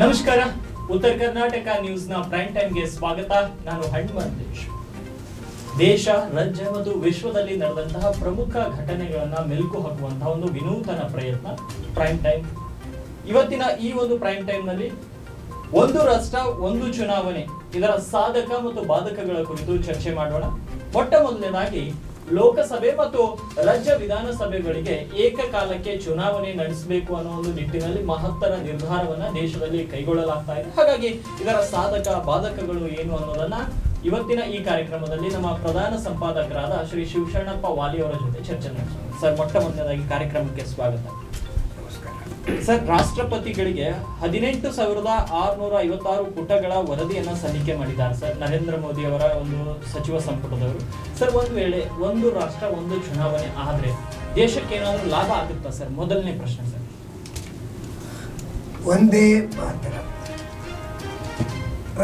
ನಮಸ್ಕಾರ. ಉತ್ತರ ಕರ್ನಾಟಕ ನ್ಯೂಸ್ನ ಪ್ರೈಮ್ ಟೈಮ್ಗೆ ಸ್ವಾಗತ. ನಾನು ಹನುಮಂತೇಶ್. ದೇಶ, ರಾಜ್ಯ ಮತ್ತು ವಿಶ್ವದಲ್ಲಿ ನಡೆದಂತಹ ಪ್ರಮುಖ ಘಟನೆಗಳನ್ನ ಮೆಲುಕು ಹಾಕುವಂತಹ ಒಂದು ವಿನೂತನ ಪ್ರಯತ್ನ ಪ್ರೈಮ್ ಟೈಮ್. ಇವತ್ತಿನ ಈ ಒಂದು ಪ್ರೈಮ್ ಟೈಮ್ ನಲ್ಲಿ ಒಂದು ರಾಷ್ಟ್ರ ಒಂದು ಚುನಾವಣೆ ಇದರ ಸಾಧಕ ಮತ್ತು ಬಾಧಕಗಳ ಕುರಿತು ಚರ್ಚೆ ಮಾಡೋಣ. ಮೊಟ್ಟ ಮೊದಲನೇದಾಗಿ ಲೋಕಸಭೆ ಮತ್ತು ರಾಜ್ಯ ವಿಧಾನಸಭೆಗಳಿಗೆ ಏಕಕಾಲಕ್ಕೆ ಚುನಾವಣೆ ನಡೆಸಬೇಕು ಅನ್ನೋ ಒಂದು ನಿಟ್ಟಿನಲ್ಲಿ ಮಹತ್ತರ ನಿರ್ಧಾರವನ್ನ ದೇಶದಲ್ಲಿ ಕೈಗೊಳ್ಳಲಾಗ್ತಾ ಇದೆ. ಹಾಗಾಗಿ ಇದರ ಸಾಧಕ ಬಾಧಕಗಳು ಏನು ಅನ್ನೋದನ್ನ ಇವತ್ತಿನ ಈ ಕಾರ್ಯಕ್ರಮದಲ್ಲಿ ನಮ್ಮ ಪ್ರಧಾನ ಸಂಪಾದಕರಾದ ಶ್ರೀ ಶಿವಶರಣಪ್ಪ ವಾಲಿ ಅವರ ಜೊತೆ ಚರ್ಚೆ ನಡೆಸೋಣ. ಸರ್, ಮೊಟ್ಟ ಮೊದಲನೇದಾಗಿ ಕಾರ್ಯಕ್ರಮಕ್ಕೆ ಸ್ವಾಗತ. ಸರ್, ರಾಷ್ಟ್ರಪತಿಗಳಿಗೆ 18,656 ಪುಟಗಳ ವರದಿಯನ್ನ ಸಲ್ಲಿಕೆ ಮಾಡಿದ್ದಾರೆ ಸರ್ ನರೇಂದ್ರ ಮೋದಿ ಅವರ ಒಂದು ಸಚಿವ ಸಂಪುಟದವರು. ಸರ್, ಒಂದು ವೇಳೆ ಒಂದು ರಾಷ್ಟ್ರ ಒಂದು ಚುನಾವಣೆ ಆದ್ರೆ ದೇಶಕ್ಕೆ ಏನಾದರೂ ಲಾಭ ಆಗುತ್ತಾ ಸರ್? ಮೊದಲನೇ ಪ್ರಶ್ನೆ ಸರ್. ಒಂದೇ ಮಾತ್ರ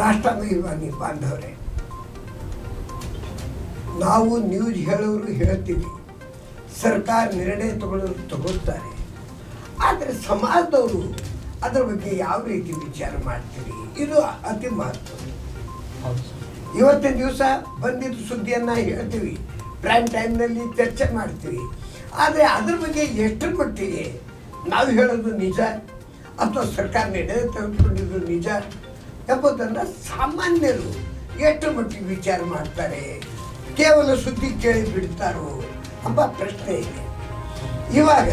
ರಾಷ್ಟ್ರಾಭಿಮಾನಿ ಬಾಂಧವರೇ, ನಾವು ನ್ಯೂಸ್ ಹೇಳೋರು ಹೇಳ್ತೀವಿ, ಸರ್ಕಾರ ನಿರ್ಣಯ ತಗೊಳ್ತಾರೆ. ಆದರೆ ಸಮಾಜದವರು ಅದರ ಬಗ್ಗೆ ಯಾವ ರೀತಿ ವಿಚಾರ ಮಾಡ್ತೀರಿ, ಇದು ಅತಿ ಮಹತ್ವ. ಇವತ್ತಿನ ದಿವಸ ಬಂದಿದ್ದ ಸುದ್ದಿಯನ್ನು ಹೇಳ್ತೀವಿ, ಪ್ರೈಮ್ ಟೈಮ್ನಲ್ಲಿ ಚರ್ಚೆ ಮಾಡ್ತೀವಿ. ಆದರೆ ಅದ್ರ ಬಗ್ಗೆ ಎಷ್ಟರ ಮಟ್ಟಿಗೆ ನಾವು ಹೇಳೋದು ನಿಜ ಅಥವಾ ಸರ್ಕಾರ ನಿರ್ಣಯ ತೆಗೆದುಕೊಂಡಿದ್ದು ನಿಜ ಎಂಬುದನ್ನು ಸಾಮಾನ್ಯರು ಎಷ್ಟರ ಮಟ್ಟಿಗೆ ವಿಚಾರ ಮಾಡ್ತಾರೆ, ಕೇವಲ ಸುದ್ದಿ ಕೇಳಿ ಬಿಡ್ತಾರೋ ಎಂಬ ಪ್ರಶ್ನೆ ಇದೆ. ಇವಾಗ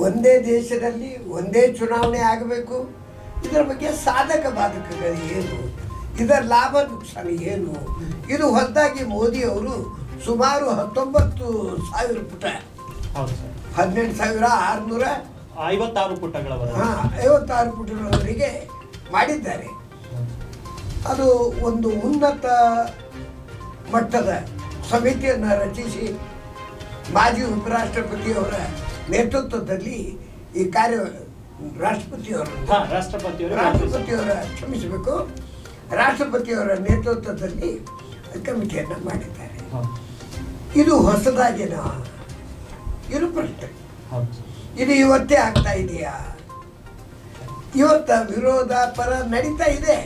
ಒಂದೇ ದೇಶದಲ್ಲಿ ಒಂದೇ ಚುನಾವಣೆ ಆಗಬೇಕು, ಇದರ ಬಗ್ಗೆ ಸಾಧಕ ಬಾಧಕಗಳು ಏನು, ಇದರ ಲಾಭ ನುಕ್ಸಾನ ಏನು, ಇದು ಹೊಸದಾಗಿ ಮೋದಿ ಅವರು ಸುಮಾರು 19,000 ಪುಟ 18,656 ಪುಟಗಳವರೆಗೆ ಮಾಡಿದ್ದಾರೆ. ಅದು ಒಂದು ಉನ್ನತ ಮಟ್ಟದ ಸಮಿತಿಯನ್ನು ರಚಿಸಿ ಮಾಜಿ ಉಪರಾಷ್ಟ್ರಪತಿಯವರ ನೇತೃತ್ವದಲ್ಲಿ ಈ ಕಾರ್ಯ ರಾಷ್ಟ್ರಪತಿಯವರ ನೇತೃತ್ವದಲ್ಲಿ ಕಮಿಟಿಯನ್ನು ಮಾಡಿದ್ದಾರೆ. ಇದು ಹೊಸದಾಗಿನ ಇದು ಪ್ರಶ್ನೆ. ಇದು ಇವತ್ತೇ ಆಗ್ತಾ ಇದೆಯಾ? ಇವತ್ತ ವಿರೋಧ ಪರ ನಡೀತಾ ಇದೆ,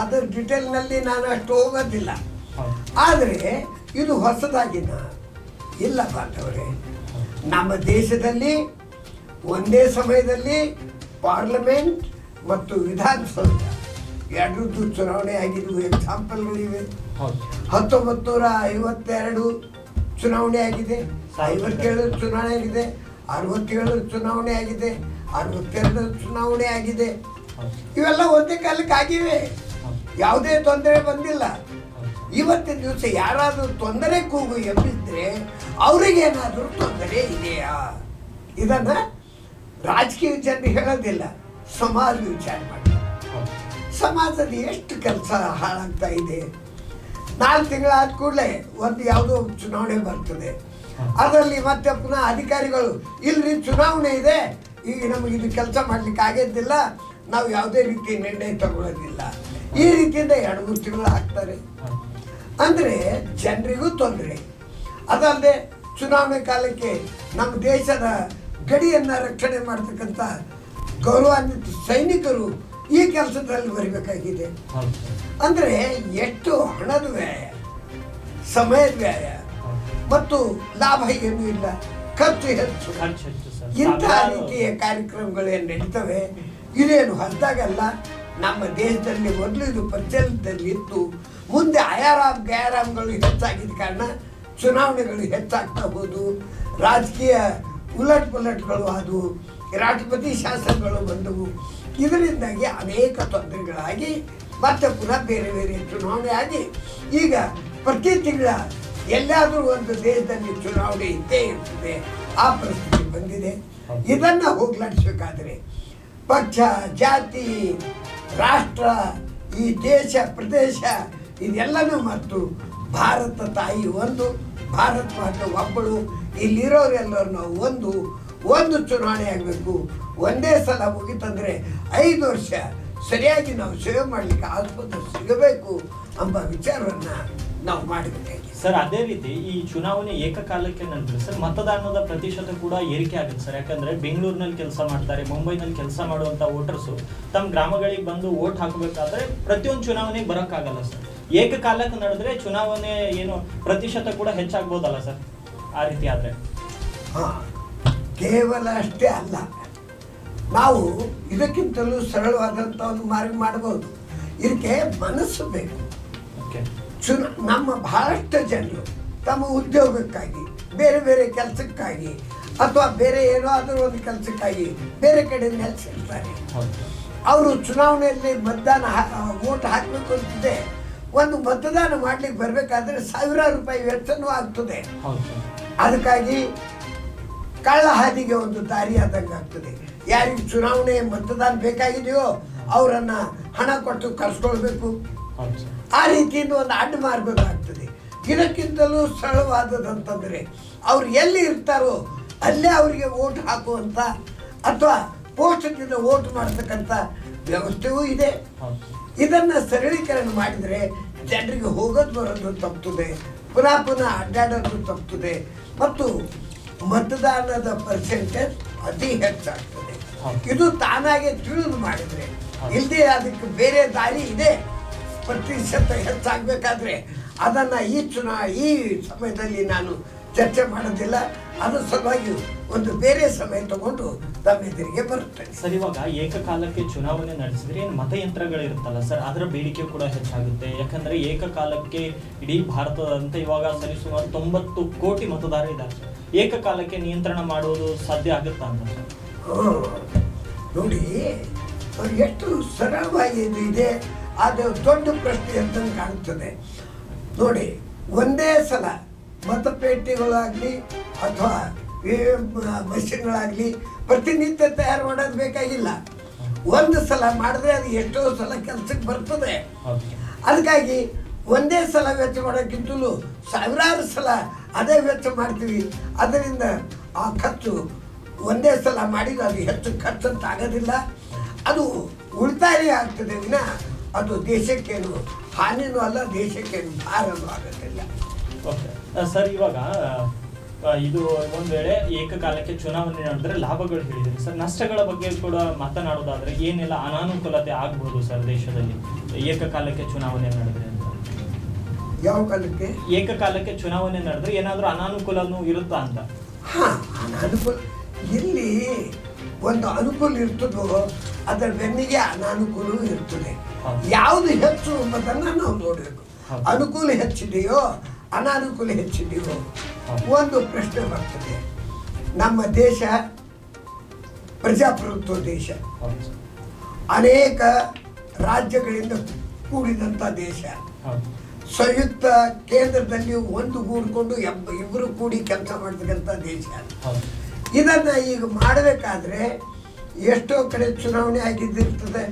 ಅದರ ಡಿಟೇಲ್ನಲ್ಲಿ ನಾನು ಅಷ್ಟು ಹೋಗೋದಿಲ್ಲ. ಆದರೆ ಇದು ಹೊಸದಾಗಿನ ಇಲ್ಲ ಬಾಂಧವರೇ. ನಮ್ಮ ದೇಶದಲ್ಲಿ ಒಂದೇ ಸಮಯದಲ್ಲಿ ಪಾರ್ಲಿಮೆಂಟ್ ಮತ್ತು ವಿಧಾನಸೌಧ ಎರಡರದ್ದು ಚುನಾವಣೆ ಆಗಿದ್ವು. ಎಕ್ಸಾಂಪಲ್ಗಳಿವೆ. 1952 ಚುನಾವಣೆ ಆಗಿದೆ, 57 ಚುನಾವಣೆ ಆಗಿದೆ, 67 ಚುನಾವಣೆ ಆಗಿದೆ, 62 ಚುನಾವಣೆ ಆಗಿದೆ. ಇವೆಲ್ಲ ಒಂದೇ ಕಾಲಕ್ಕೆ ಆಗಿವೆ, ಯಾವುದೇ ತೊಂದರೆ ಬಂದಿಲ್ಲ. ಇವತ್ತಿನ ದಿವಸ ಯಾರಾದರೂ ತೊಂದರೆ ಕೂಗು ಎಬ್ಬಿದ್ರೆ ಅವರಿಗೇನಾದರೂ ತೊಂದರೆ ಇದೆಯಾ? ಇದನ್ನ ರಾಜಕೀಯ ಜನರು ಹೇಳೋದಿಲ್ಲ, ಸಮಾಜ ವಿಚಾರ ಮಾಡಿ. ಸಮಾಜದ ಎಷ್ಟು ಕೆಲಸ ಹಾಳಾಗ್ತಾ ಇದೆ. 4 ತಿಂಗಳಾದ ಕೂಡಲೇ ಒಂದು ಯಾವುದೋ ಚುನಾವಣೆ ಬರ್ತದೆ. ಅದರಲ್ಲಿ ಮತ್ತೆ ಪುನಃ ಅಧಿಕಾರಿಗಳು ಇಲ್ರಿ ಚುನಾವಣೆ ಇದೆ, ಈಗ ನಮಗೆ ಇದು ಕೆಲಸ ಮಾಡ್ಲಿಕ್ಕೆ ಆಗಿದ್ದಿಲ್ಲ, ನಾವು ಯಾವುದೇ ರೀತಿ ನಿರ್ಣಯ ತಗೊಳ್ಳೋದಿಲ್ಲ. ಈ ರೀತಿಯಿಂದ 2-3 ತಿಂಗಳು ಹಾಕ್ತಾರೆ. ಅಂದರೆ ಜನರಿಗೂ ತೊಂದರೆ. ಅದಲ್ಲದೆ ಚುನಾವಣೆ ಕಾಲಕ್ಕೆ ನಮ್ಮ ದೇಶದ ಗಡಿಯನ್ನು ರಕ್ಷಣೆ ಮಾಡ್ತಕ್ಕಂಥ ಗೌರವಾನ್ವಿತ ಸೈನಿಕರು ಈ ಕೆಲಸದಲ್ಲಿ ಬರಬೇಕಾಗಿದೆ. ಅಂದರೆ ಎಷ್ಟು ಹಣದ ವ್ಯಯ, ಸಮಯದ ವ್ಯಯ ಮತ್ತು ಲಾಭ ಏನೂ ಇಲ್ಲ, ಖರ್ಚು ಹೆಚ್ಚು. ಇಂತಹ ರೀತಿಯ ಕಾರ್ಯಕ್ರಮಗಳೇನು ನಡೀತವೆ, ಇದೇನು ಹೊಸದಾಗಲ್ಲ. ನಮ್ಮ ದೇಶದಲ್ಲಿ ಮೊದಲು ಇದು ಪ್ರಚಲಿತದಲ್ಲಿ ಇತ್ತು. ಮುಂದೆ ಆಯಾರಾಮ್ ಗಯಾರಾಮ್ಗಳು ಹೆಚ್ಚಾಗಿದ್ದ ಕಾರಣ ಚುನಾವಣೆಗಳು ಹೆಚ್ಚಾಗ್ತಾ ಹೋದು, ರಾಜಕೀಯ ಉಲಟ್ ಪಲಟ್ಗಳು ಆದವು, ರಾಷ್ಟ್ರಪತಿ ಶಾಸನಗಳು ಬಂದವು. ಇದರಿಂದಾಗಿ ಅನೇಕ ತೊಂದರೆಗಳಾಗಿ ಮತ್ತೆ ಪುನಃ ಬೇರೆ ಬೇರೆ ಚುನಾವಣೆ ಆಗಿ ಈಗ ಪ್ರತಿ ತಿಂಗಳ ಎಲ್ಲಾದರೂ ಒಂದು ದೇಶದಲ್ಲಿ ಚುನಾವಣೆ ಇದ್ದೇ ಇರ್ತದೆ. ಆ ಪರಿಸ್ಥಿತಿ ಬಂದಿದೆ. ಇದನ್ನು ಹೋಗ್ಲಾಡಿಸಬೇಕಾದ್ರೆ ಪಕ್ಷ, ಜಾತಿ, ರಾಷ್ಟ್ರ, ಈ ದೇಶ, ಪ್ರದೇಶ ಇದೆಲ್ಲನೂ ಮತ್ತು ಭಾರತ ತಾಯಿ ಒಂದು, ಭಾರತ ಮಾತೆ ಒಬ್ಬಳು, ಇಲ್ಲಿರೋರೆಲ್ಲರೂ ನಾವು ಒಂದು ಚುನಾವಣೆ ಆಗಬೇಕು. ಒಂದೇ ಸಲ ಮುಗಿತಂದರೆ 5 ವರ್ಷ ಸರಿಯಾಗಿ ನಾವು ಸೇವೆ ಮಾಡಲಿಕ್ಕೆ ಆಸ್ಪತ್ರೆ ಸಿಗಬೇಕು ಎಂಬ ವಿಚಾರವನ್ನು ನಾವು ಮಾಡಬೇಕಾಗಿದೆ. ಸರ್ ಅದೇ ರೀತಿ ಈ ಚುನಾವಣೆ ಏಕಕಾಲಕ್ಕೆ ನಡೆದ್ರೆ ಸರ್ ಮತದಾನದ ಪ್ರತಿಶತ ಕೂಡ ಏರಿಕೆ ಆಗುತ್ತೆ ಸರ್. ಯಾಕಂದ್ರೆ ಬೆಂಗಳೂರಿನಲ್ಲಿ ಕೆಲಸ ಮಾಡ್ತಾರೆ, ಮುಂಬೈನಲ್ಲಿ ಕೆಲಸ ಮಾಡುವಂತ ವೋಟರ್ಸು ತಮ್ಮ ಗ್ರಾಮಗಳಿಗೆ ಬಂದು ವೋಟ್ ಹಾಕಬೇಕಾದ್ರೆ ಪ್ರತಿಯೊಂದು ಚುನಾವಣೆಗೆ ಬರೋಕ್ಕಾಗಲ್ಲ ಸರ್. ಏಕಕಾಲಕ್ಕೆ ನಡೆದ್ರೆ ಚುನಾವಣೆ ಏನು ಪ್ರತಿಶತ ಕೂಡ ಹೆಚ್ಚಾಗ್ಬೋದಲ್ಲ ಸರ್ ಆ ರೀತಿ ಆದ್ರೆ? ಕೇವಲ ಅಷ್ಟೇ ಅಲ್ಲ, ನಾವು ಇದಕ್ಕಿಂತಲೂ ಸರಳವಾದಂಥ ಒಂದು ಮಾರ್ಗ ಮಾಡಬಹುದು. ಇದಕ್ಕೆ ಮನಸ್ಸು ಬೇಕು. ನಮ್ಮ ಬಹಳಷ್ಟು ಜನರು ತಮ್ಮ ಉದ್ಯೋಗಕ್ಕಾಗಿ, ಬೇರೆ ಬೇರೆ ಕೆಲಸಕ್ಕಾಗಿ ಅಥವಾ ಬೇರೆ ಏನೋ ಆದರೂ ಒಂದು ಕೆಲಸಕ್ಕಾಗಿ ಬೇರೆ ಕಡೆ ನೆಲೆಸಿರ್ತಾರೆ. ಅವರು ಚುನಾವಣೆಯಲ್ಲಿ ವೋಟ್ ಹಾಕಬೇಕು ಅಂತಿದೆ. ಒಂದು ಮತದಾನ ಮಾಡ್ಲಿಕ್ಕೆ ಬರಬೇಕಾದ್ರೆ ಸಾವಿರಾರು ರೂಪಾಯಿ ವೆಚ್ಚನೂ ಆಗ್ತದೆ. ಅದಕ್ಕಾಗಿ ಕಳ್ಳ ಹಾದಿಗೆ ಒಂದು ದಾರಿ ಆದಂಗೆ ಆಗ್ತದೆ. ಯಾರಿಗೆ ಚುನಾವಣೆ ಮತದಾನ ಬೇಕಾಗಿದೆಯೋ ಅವರನ್ನ ಹಣ ಕೊಟ್ಟು ಕರ್ಸ್ಕೊಳ್ಬೇಕು. ಆ ರೀತಿಯಿಂದ ಒಂದು ಅಡ್ಡ ಮಾರ್ಗದಾಗ್ತದೆ. ಇದಕ್ಕಿಂತಲೂ ಸರಳವಾದದಂತಂದರೆ ಅವ್ರು ಎಲ್ಲಿ ಇರ್ತಾರೋ ಅಲ್ಲೇ ಅವರಿಗೆ ವೋಟ್ ಹಾಕುವಂಥ ಅಥವಾ ಪೋಸ್ಟ್ನಿಂದ ವೋಟ್ ಮಾಡ್ತಕ್ಕಂಥ ವ್ಯವಸ್ಥೆಯೂ ಇದೆ. ಇದನ್ನು ಸರಳೀಕರಣ ಮಾಡಿದರೆ ಜನರಿಗೆ ಹೋಗೋದು ಬರೋದು ತಪ್ಪುತ್ತದೆ, ಪುನಃ ಅಡ್ಡಾಡೋದು ತಪ್ಪುತ್ತದೆ ಮತ್ತು ಮತದಾನದ ಪರ್ಸೆಂಟೇಜ್ ಅತಿ ಹೆಚ್ಚಾಗ್ತದೆ. ಇದು ತಾನಾಗೆ ತಿಳಿದು ಮಾಡಿದರೆ, ಇಲ್ಲದೆ ಅದಕ್ಕೆ ಬೇರೆ ದಾರಿ ಇದೆ. ಪ್ರತಿಶತ ಹೆಚ್ಚಾಗಬೇಕಾದ್ರೆ ಅದನ್ನು ಈ ಸಮಯದಲ್ಲಿ ನಾನು ಚರ್ಚೆ ಮಾಡೋದಿಲ್ಲ. ಅದರ ಸಲುವಾಗಿ ಒಂದು ಬೇರೆ ಸಮಯ ತಗೊಂಡು ತಮ್ಮ ಎದುರಿಗೆ ಬರುತ್ತೆ. ಸರ್, ಇವಾಗ ಏಕಕಾಲಕ್ಕೆ ಚುನಾವಣೆ ನಡೆಸಿದ್ರೆ ಏನು ಮತಯಂತ್ರಗಳಿರುತ್ತಲ್ಲ ಸರ್, ಅದರ ಬೇಡಿಕೆ ಕೂಡ ಹೆಚ್ಚಾಗುತ್ತೆ. ಯಾಕಂದ್ರೆ ಏಕಕಾಲಕ್ಕೆ ಇಡೀ ಭಾರತದಂತೆ ಇವಾಗ ಸರಿಸುಮಾರು 90 ಕೋಟಿ ಮತದಾರ ಇದ್ದಾರೆ ಸರ್. ಏಕಕಾಲಕ್ಕೆ ನಿಯಂತ್ರಣ ಮಾಡುವುದು ಸಾಧ್ಯ ಆಗುತ್ತಾ ಅಂತ ಸರ್? ನೋಡಿ, ಎಷ್ಟು ಸರಳವಾಗಿ ಇದೆ. ಅದು ದೊಡ್ಡ ಪ್ರಶ್ನೆ ಅಂತ ಕಾಣುತ್ತದೆ. ನೋಡಿ, ಒಂದೇ ಸಲ ಮತಪೇಟಿಗಳಾಗಲಿ ಅಥವಾ ಮಷಿನ್ಗಳಾಗಲಿ ಪ್ರತಿನಿತ್ಯ ತಯಾರು ಮಾಡೋದು ಬೇಕಾಗಿಲ್ಲ. ಒಂದು ಸಲ ಮಾಡಿದ್ರೆ ಅದು ಎಷ್ಟೋ ಸಲ ಕೆಲಸಕ್ಕೆ ಬರ್ತದೆ. ಅದಕ್ಕಾಗಿ ಒಂದೇ ಸಲ ವೆಚ್ಚ ಮಾಡೋಕ್ಕಿಂತಲೂ ಸಾವಿರಾರು ಸಲ ಅದೇ ವೆಚ್ಚ ಮಾಡ್ತೀವಿ. ಅದರಿಂದ ಆ ಖರ್ಚು ಒಂದೇ ಸಲ ಮಾಡಿದ್ರೆ ಅದು ಹೆಚ್ಚು ಖರ್ಚು ಅಂತ ಆಗೋದಿಲ್ಲ. ಅದು ಉಳಿತಾಯ ಆಗ್ತದೆ ವಿನ ಅದು ದೇಶಕ್ಕೇನು ಹಾನಿನೂ ಅಲ್ಲ, ದೇಶಕ್ಕೇನು ಭಾರನೂ ಆಗೋದಿಲ್ಲ. ಓಕೆ ಸರ್, ಇವಾಗ ಇದು ಒಂದು ವೇಳೆ ಏಕಕಾಲಕ್ಕೆ ಚುನಾವಣೆ ನಡೆದ್ರೆ ಲಾಭಗಳು ಹೇಳಿದ್ರಿ ಸರ್, ನಷ್ಟಗಳ ಬಗ್ಗೆ ಕೂಡ ಮಾತನಾಡೋದಾದ್ರೆ ಏನೆಲ್ಲ ಅನಾನುಕೂಲತೆ ಆಗ್ಬೋದು ಸರ್ ದೇಶದಲ್ಲಿ ಏಕಕಾಲಕ್ಕೆ ಚುನಾವಣೆ ನಡೆದ್ರೆ ಅಂತ? ಯಾವ ಕಾಲಕ್ಕೆ ಏಕಕಾಲಕ್ಕೆ ಚುನಾವಣೆ ನಡೆದ್ರೆ ಏನಾದರೂ ಅನಾನುಕೂಲನೂ ಇರುತ್ತಾ ಅಂತ? ಅನಾನುಕೂಲ ಇಲ್ಲಿ ಒಂದು ಅನುಕೂಲ ಇರ್ತದೋ ಅದರ ಬೆನ್ನಿಗೆ ಅನಾನುಕೂಲವೂ ಇರ್ತದೆ. ಯಾವುದು ಹೆಚ್ಚು ಎಂಬುದನ್ನು ನಾವು ನೋಡಬೇಕು. ಅನುಕೂಲ ಹೆಚ್ಚಿದೆಯೋ ಅನಾನುಕೂಲ ಹೆಚ್ಚಿದೆಯೋ ಒಂದು ಪ್ರಶ್ನೆ ಬರ್ತದೆ. ನಮ್ಮ ದೇಶ ಪ್ರಜಾಪ್ರಭುತ್ವ ದೇಶ, ಅನೇಕ ರಾಜ್ಯಗಳಿಂದ ಕೂಡಿದಂಥ ದೇಶ, ಸಂಯುಕ್ತ ಕೇಂದ್ರದಲ್ಲಿ ಒಂದು ಗೂಡಿಕೊಂಡು ಇಬ್ಬರು ಕೂಡಿ ಕೆಲಸ ಮಾಡ್ತಕ್ಕಂಥ ದೇಶ. ಇದನ್ನ ಈಗ ಮಾಡಬೇಕಾದ್ರೆ ಎಷ್ಟೋ ಕಡೆ ಚುನಾವಣೆ ಆಗಿದ್ದಿರ್ತದೆ,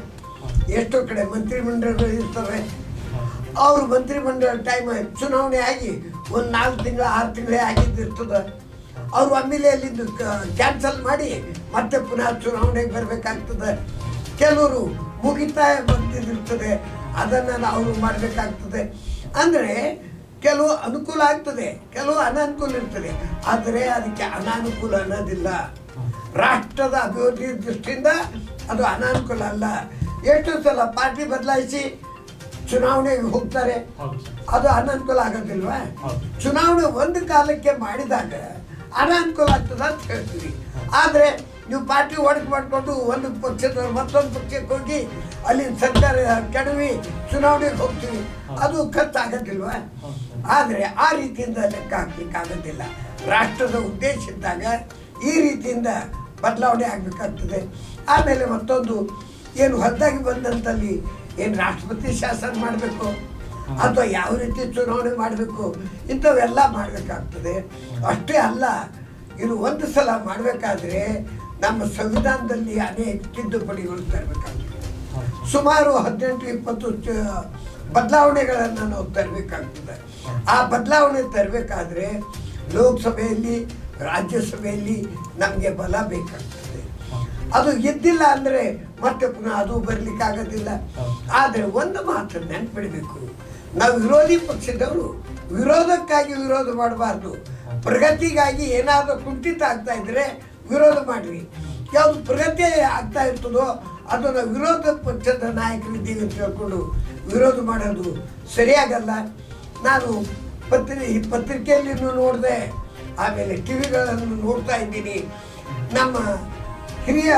ಎಷ್ಟೋ ಕಡೆ ಮಂತ್ರಿಮಂಡಲಗಳು ಇರ್ತವೆ. ಅವರು ಮಂತ್ರಿಮಂಡಲ ಟೈಮ್ ಚುನಾವಣೆ ಆಗಿ ಒಂದು 4 ತಿಂಗಳು 6 ತಿಂಗಳೇ ಆಗಿದ್ದಿರ್ತದೆ. ಅವರು ಆಮೇಲೆ ಅಲ್ಲಿಂದ ಕ್ಯಾನ್ಸಲ್ ಮಾಡಿ ಮತ್ತೆ ಪುನಃ ಚುನಾವಣೆಗೆ ಬರಬೇಕಾಗ್ತದೆ. ಕೆಲವರು ಮುಗಿತಾ ಬಂದಿರ್ತದೆ, ಅದನ್ನು ನಾವು ಮಾಡಬೇಕಾಗ್ತದೆ. ಅಂದರೆ ಕೆಲವು ಅನುಕೂಲ ಆಗ್ತದೆ, ಕೆಲವು ಅನಾನುಕೂಲ ಇರ್ತದೆ. ಆದರೆ ಅದಕ್ಕೆ ಅನಾನುಕೂಲ ಅನ್ನೋದಿಲ್ಲ. ರಾಷ್ಟ್ರದ ಅಭಿವೃದ್ಧಿ ದೃಷ್ಟಿಯಿಂದ ಅದು ಅನಾನುಕೂಲ ಅಲ್ಲ. ಎಷ್ಟು ಸಲ ಪಾರ್ಟಿ ಬದಲಾಯಿಸಿ ಚುನಾವಣೆಗೆ ಹೋಗ್ತಾರೆ, ಅದು ಅನಾನುಕೂಲ ಆಗೋದಿಲ್ವಾ? ಚುನಾವಣೆ ಒಂದು ಕಾಲಕ್ಕೆ ಮಾಡಿದಾಗ ಅನಾನುಕೂಲ ಆಗ್ತದೆ ಅಂತ ಹೇಳ್ತೀವಿ. ಆದರೆ ನೀವು ಪಾರ್ಟಿ ಒಡಕು ಮಾಡಿಕೊಂಡು ಒಂದು ಪಕ್ಷದ ಮತ್ತೊಂದು ಪಕ್ಷಕ್ಕೆ ಹೋಗಿ ಅಲ್ಲಿ ಸರ್ಕಾರ ಕೆಡವಿ ಚುನಾವಣೆಗೆ ಹೋಗ್ತೀವಿ, ಅದು ಖರ್ಚಾಗೋದಿಲ್ವಾ? ಆದರೆ ಆ ರೀತಿಯಿಂದ ಲೆಕ್ಕ ಹಾಕ್ಲಿಕ್ಕೆ ಆಗೋದಿಲ್ಲ. ರಾಷ್ಟ್ರದ ಉದ್ದೇಶ ಇದ್ದಾಗ ಈ ರೀತಿಯಿಂದ ಬದಲಾವಣೆ ಆಗಬೇಕಾಗ್ತದೆ. ಆಮೇಲೆ ಮತ್ತೊಂದು ಏನು ಹೊಸದಾಗಿ ಬಂದಂಥಲ್ಲಿ ಏನು ರಾಷ್ಟ್ರಪತಿ ಶಾಸನ ಮಾಡಬೇಕು ಅಥವಾ ಯಾವ ರೀತಿ ಚುನಾವಣೆ ಮಾಡಬೇಕು, ಇಂಥವೆಲ್ಲ ಮಾಡಬೇಕಾಗ್ತದೆ. ಅಷ್ಟೇ ಅಲ್ಲ, ಇದು ಒಂದು ಸಲ ಮಾಡಬೇಕಾದ್ರೆ ನಮ್ಮ ಸಂವಿಧಾನದಲ್ಲಿ ಅನೇಕ ತಿದ್ದುಪಡಿಗಳು ತರಬೇಕಾಗ್ತದೆ. ಸುಮಾರು 18-20 ಬದಲಾವಣೆಗಳನ್ನು ನಾವು ತರಬೇಕಾಗ್ತದೆ. ಆ ಬದಲಾವಣೆ ತರಬೇಕಾದ್ರೆ ಲೋಕಸಭೆಯಲ್ಲಿ ರಾಜ್ಯಸಭೆಯಲ್ಲಿ ನಮಗೆ ಬಲ ಬೇಕಾಗ್ತದೆ. ಅದು ಗೆದ್ದಿಲ್ಲ ಅಂದರೆ ಮತ್ತೆ ಪುನಃ ಅದು ಬರಲಿಕ್ಕಾಗೋದಿಲ್ಲ. ಆದರೆ ಒಂದು ಮಾತು ನೆನ್ಪಿಡಬೇಕು, ನಾವು ವಿರೋಧಿ ಪಕ್ಷದವರು ವಿರೋಧಕ್ಕಾಗಿ ವಿರೋಧ ಮಾಡಬಾರ್ದು. ಪ್ರಗತಿಗಾಗಿ ಏನಾದರೂ ಕುಂಠಿತ ಆಗ್ತಾ ಇದ್ರೆ ವಿರೋಧ ಮಾಡ್ರಿ. ಯಾವುದು ಪ್ರಗತಿ ಆಗ್ತಾ ಇರ್ತದೋ ಅದನ್ನು ವಿರೋಧ ಪಕ್ಷದ ನಾಯಕರಿದ್ದೀವಿ ಅಂತ ಹೇಳ್ಕೊಂಡು ವಿರೋಧ ಮಾಡೋದು ಸರಿಯಾಗಲ್ಲ. ನಾನು ಪತ್ರಿಕೆಯಲ್ಲಿ ನೋಡಿದೆ, ಆಮೇಲೆ ಟಿವಿಗಳನ್ನು ನೋಡ್ತಾ ಇದ್ದೀನಿ. ನಮ್ಮ ಹಿರಿಯ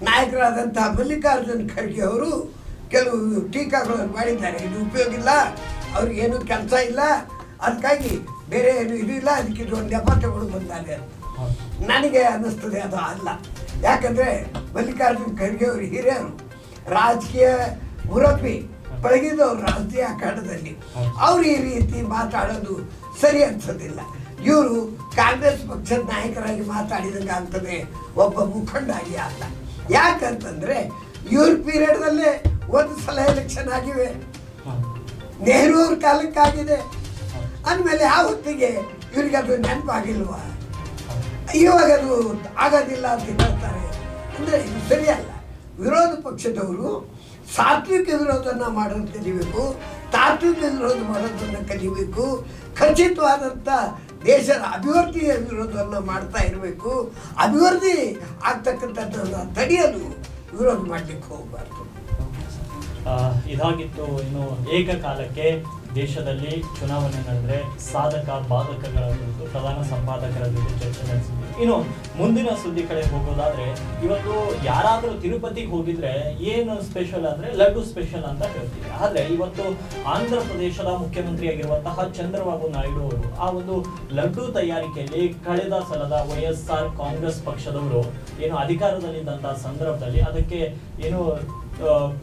ನಾಯಕರಾದಂಥ ಮಲ್ಲಿಕಾರ್ಜುನ್ ಖರ್ಗೆ ಅವರು ಕೆಲವು ಟೀಕಾಗಳನ್ನು ಮಾಡಿದ್ದಾರೆ. ಇದು ಉಪಯೋಗ ಇಲ್ಲ, ಅವ್ರಿಗೇನು ಕೆಲಸ ಇಲ್ಲ, ಅದಕ್ಕಾಗಿ ಬೇರೆ ಏನು ಇದು ಇಲ್ಲ, ಅದಕ್ಕೆ ಇದೊಂದು ನೆಪ ತಗೊಂಡು ಬಂದಾರೆ ಅಂತ ನನಗೆ ಅನ್ನಿಸ್ತದೆ. ಅದು ಅಲ್ಲ. ಯಾಕಂದರೆ ಮಲ್ಲಿಕಾರ್ಜುನ್ ಖರ್ಗೆ ಅವರು ಹಿರಿಯರು, ರಾಜಕೀಯ ಮುರಬ್ಬಿ, ಪಳಗಿದವರು ರಾಜಕೀಯ ಅಖಾಡದಲ್ಲಿ. ಅವರು ಈ ರೀತಿ ಮಾತಾಡೋದು ಸರಿ ಅನ್ಸೋದಿಲ್ಲ. ಇವರು ಕಾಂಗ್ರೆಸ್ ಪಕ್ಷದ ನಾಯಕರಾಗಿ ಮಾತಾಡಿದಂಗೆ ಆಗ್ತದೆ, ಒಬ್ಬ ಮುಖಂಡಾಗಿ ಅಲ್ಲ. ಯಾಕಂತಂದರೆ ಇವ್ರ ಪೀರಿಯಡ್ದಲ್ಲೇ ಒಂದು ಸಲ ಎಲೆಕ್ಷನ್ ಆಗಿವೆ, ನೆಹರು ಅವ್ರ ಕಾಲಕ್ಕಾಗಿದೆ. ಅಂದಮೇಲೆ ಆ ಹೊತ್ತಿಗೆ ಇವ್ರಿಗೆ ಅದು ನೆನಪಾಗಿಲ್ವಾ? ಇವಾಗ ಅದು ಆಗೋದಿಲ್ಲ ಅಂತ ಹೇಳ್ತಾರೆ ಅಂದರೆ ಇದು ಸರಿಯಲ್ಲ. ವಿರೋಧ ಪಕ್ಷದವರು ಸಾತ್ವಿಕ ವಿರೋಧನ ಮಾಡೋದು ಕಲಿಬೇಕು, ತಾತ್ವಿಕ ವಿರೋಧ ಮಾಡೋದನ್ನು ಕಲಿಬೇಕು, ಖಚಿತವಾದಂಥ ದೇಶದ ಅಭಿವೃದ್ಧಿಯ ವಿರೋಧವನ್ನು ಮಾಡ್ತಾ ಇರಬೇಕು. ಅಭಿವೃದ್ಧಿ ಆಗ್ತಕ್ಕಂಥದ್ದನ್ನು ತಡೆಯಲು ವಿರೋಧ ಮಾಡಲಿಕ್ಕೆ ಹೋಗಬಾರ್ದು. ಇದಾಗಿತ್ತು. ಇನ್ನು ಏಕಕಾಲಕ್ಕೆ ದೇಶದಲ್ಲಿ ಚುನಾವಣೆ ನಡೆದರೆ ಸಾಧಕ ಬಾಧಕಗಳ ಕುರಿತು ಪ್ರಧಾನ ಸಂಪಾದಕರ ಜೊತೆ ಚರ್ಚೆ ನಡೆಸಿದ್ವಿ. ಇನ್ನು ಮುಂದಿನ ಸುದ್ದಿ ಕಡೆ ಹೋಗೋದಾದ್ರೆ, ಇವತ್ತು ಯಾರಾದರೂ ತಿರುಪತಿಗೆ ಹೋಗಿದ್ರೆ ಏನು ಸ್ಪೆಷಲ್ ಅಂದ್ರೆ ಲಡ್ಡು ಸ್ಪೆಷಲ್ ಅಂತ ಹೇಳ್ತೀವಿ. ಆದ್ರೆ ಇವತ್ತು ಆಂಧ್ರ ಪ್ರದೇಶದ ಮುಖ್ಯಮಂತ್ರಿಯಾಗಿರುವಂತಹ ಚಂದ್ರಬಾಬು ನಾಯ್ಡು ಅವರು ಆ ಒಂದು ಲಡ್ಡು ತಯಾರಿಕೆಯಲ್ಲಿ ಕಳೆದ ಸಲದ YSR ಕಾಂಗ್ರೆಸ್ ಪಕ್ಷದವರು ಏನು ಅಧಿಕಾರದಲ್ಲಿದ್ದಂತಹ ಸಂದರ್ಭದಲ್ಲಿ ಅದಕ್ಕೆ ಏನು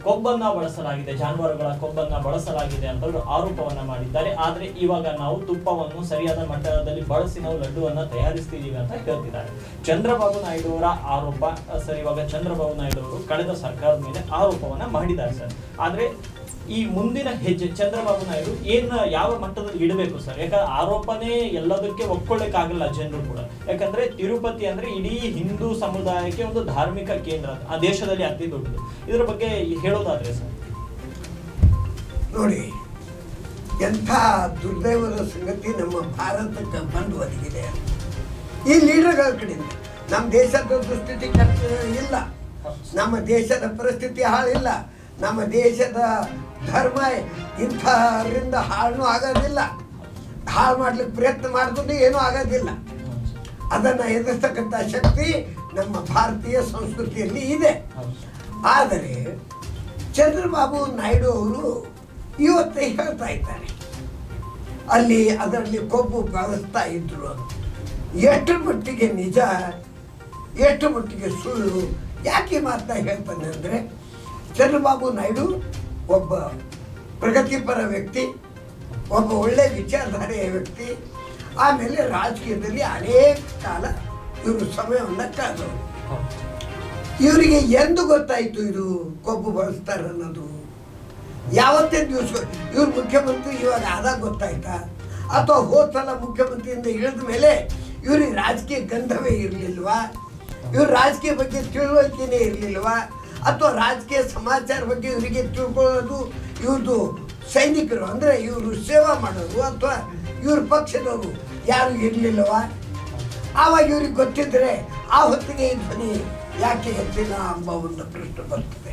ಕೊಬ್ಬನ್ನ ಬಳಸಲಾಗಿದೆ, ಜಾನುವಾರುಗಳ ಕೊಬ್ಬನ್ನ ಬಳಸಲಾಗಿದೆ ಅಂತ ಆರೋಪವನ್ನ ಮಾಡಿದ್ದಾರೆ. ಆದ್ರೆ ಇವಾಗ ನಾವು ತುಪ್ಪವನ್ನು ಸರಿಯಾದ ಮಟ್ಟದಲ್ಲಿ ಬಳಸಿ ನಾವು ಲಡ್ಡುವನ್ನ ತಯಾರಿಸ್ತಿದೀವಿ ಅಂತ ಹೇಳ್ತಿದ್ದಾರೆ. ಚಂದ್ರಬಾಬು ನಾಯ್ಡು ಅವರ ಆರೋಪ ಸರ್. ಇವಾಗ ಚಂದ್ರಬಾಬು ನಾಯ್ಡು ಅವರು ಕಳೆದ ಸರ್ಕಾರದ ಮೇಲೆ ಆರೋಪವನ್ನ ಮಾಡಿದ್ದಾರೆ ಸರ್. ಆದ್ರೆ ಈ ಮುಂದಿನ ಹೆಜ್ಜೆ ಚಂದ್ರಬಾಬು ನಾಯ್ಡು ಯಾವ ಮಟ್ಟದಲ್ಲಿ ಇಡಬೇಕು ಸರ್? ಯಾಕಂದ್ರೆ ಆರೋಪನೇ ಎಲ್ಲದಕ್ಕೆ ಒಪ್ಕೊಳ್ಳಿಕ್ಕಾಗಲ್ಲ ಜನರು ಕೂಡ. ಯಾಕಂದ್ರೆ ತಿರುಪತಿ ಅಂದ್ರೆ ಇಡೀ ಹಿಂದೂ ಸಮುದಾಯಕ್ಕೆ ಒಂದು ಧಾರ್ಮಿಕ ಕೇಂದ್ರ, ಆ ದೇಶದಲ್ಲಿ ಅತಿ ದೊಡ್ಡದು. ಇದರ ಬಗ್ಗೆ ಹೇಳೋದಾದ್ರೆ ಸರ್? ನೋಡಿ, ಎಂಥ ದುರ್ದೈವದ ಸಂಗತಿ ನಮ್ಮ ಭಾರತಕ್ಕೆ ಬಂದು ಒದಗಿದೆ. ಈ ಲೀಡರ್ಗಳ ಕಡೆಯಿಂದ ನಮ್ಮ ದೇಶದ ದುಸ್ಥಿತಿ ಇಲ್ಲ, ನಮ್ಮ ದೇಶದ ಪರಿಸ್ಥಿತಿ ಹಾಳಿಲ್ಲ, ನಮ್ಮ ದೇಶದ ಧರ್ಮ ಇಂಥರಿಂದ ಹಾಳು ಆಗೋದಿಲ್ಲ. ಹಾಳು ಮಾಡ್ಲಿಕ್ಕೆ ಪ್ರಯತ್ನ ಮಾಡಿಕೊಂಡು ಏನೂ ಆಗೋದಿಲ್ಲ. ಅದನ್ನು ಎದುರಿಸ್ತಕ್ಕಂಥ ಶಕ್ತಿ ನಮ್ಮ ಭಾರತೀಯ ಸಂಸ್ಕೃತಿಯಲ್ಲಿ ಇದೆ. ಆದರೆ ಚಂದ್ರಬಾಬು ನಾಯ್ಡು ಅವರು ಇವತ್ತೇ ಹೇಳ್ತಾ ಇದ್ದಾರೆ ಅಲ್ಲಿ ಅದರಲ್ಲಿ ಕೊಬ್ಬು ಬಳಸ್ತಾ ಇದ್ರು. ಎಷ್ಟು ಮಟ್ಟಿಗೆ ನಿಜ, ಎಷ್ಟು ಮಟ್ಟಿಗೆ ಸುಳ್ಳು, ಯಾಕೆ ಮಾತನ್ನ ಹೇಳ್ತಾನೆ ಅಂದರೆ, ಚಂದ್ರಬಾಬು ನಾಯ್ಡು ಒಬ್ಬ ಪ್ರಗತಿಪರ ವ್ಯಕ್ತಿ, ಒಬ್ಬ ಒಳ್ಳೆ ವಿಚಾರಧಾರೆಯ ವ್ಯಕ್ತಿ. ಆಮೇಲೆ ರಾಜಕೀಯದಲ್ಲಿ ಅನೇಕ ಕಾಲ ಇವರು ಸಮಯವನ್ನು ಕಳೆದವರು. ಇವರಿಗೆ ಎಂದು ಗೊತ್ತಾಯಿತು ಇದು ಕೊಬ್ಬು ಬಳಸ್ತಾರೆ ಅನ್ನೋದು? ಯಾವತ್ತೇ ದಿವಸ ಇವ್ರು ಮುಖ್ಯಮಂತ್ರಿ ಇವಾಗ ಆದಾಗ ಗೊತ್ತಾಯ್ತಾ? ಅಥವಾ ಹೋದ ಸಲ ಮುಖ್ಯಮಂತ್ರಿಯಿಂದ ಇಳಿದ ಮೇಲೆ ಇವ್ರಿಗೆ ರಾಜಕೀಯ ಗಂಧವೇ ಇರಲಿಲ್ವಾ? ಇವ್ರ ರಾಜಕೀಯ ಬಗ್ಗೆ ತಿಳುವಳಿಕೆನೇ ಇರಲಿಲ್ವಾ? ಅಥವಾ ರಾಜಕೀಯ ಸಮಾಚಾರ ಬಗ್ಗೆ ಇವರಿಗೆ ತಿಳ್ಕೊಳ್ಳೋದು ಇವ್ರದ್ದು ಸೈನಿಕರು ಅಂದರೆ ಇವರು ಸೇವಾ ಮಾಡೋರು ಅಥವಾ ಇವ್ರ ಪಕ್ಷದವರು ಯಾರು ಇರಲಿಲ್ಲವಾ? ಆವಾಗ ಇವ್ರಿಗೆ ಗೊತ್ತಿದ್ರೆ ಆ ಹೊತ್ತಿಗೆ ಈ ಧ್ವನಿ ಯಾಕೆ ಎತ್ತಿಲ್ಲ ಎಂಬ ಒಂದು ಪ್ರಶ್ನೆ ಬರ್ತದೆ.